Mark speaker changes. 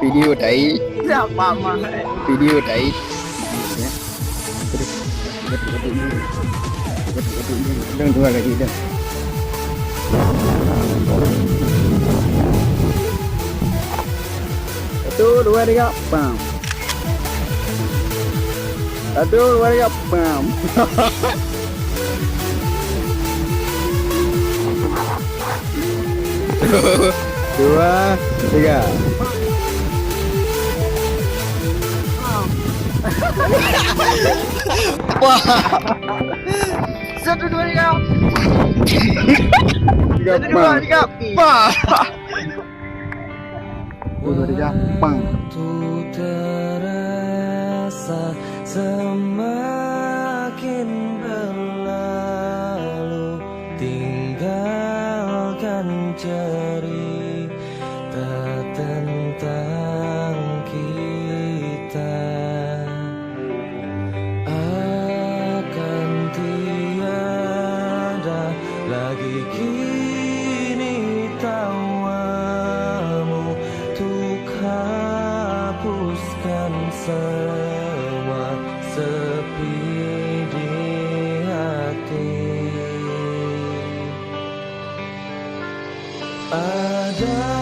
Speaker 1: video đấy,
Speaker 2: Siapa mah?
Speaker 1: video đấy. Đừng thua cái gì đâu. Satu, dua, tiga, bam. Satu, dua, tiga, bam. Dua, tiga.
Speaker 2: Wah. Satu dua tiga.
Speaker 1: Tiga,
Speaker 2: Satu dua
Speaker 1: bam.
Speaker 2: tiga. Wah.
Speaker 1: Satu, dua, tiga, bam.
Speaker 3: Waktu terasa semakin berlalu, tinggalkan cerita tentang kita. Akan tiada lagi kini tawamu untuk hapuskan semua sepi di hati. Ada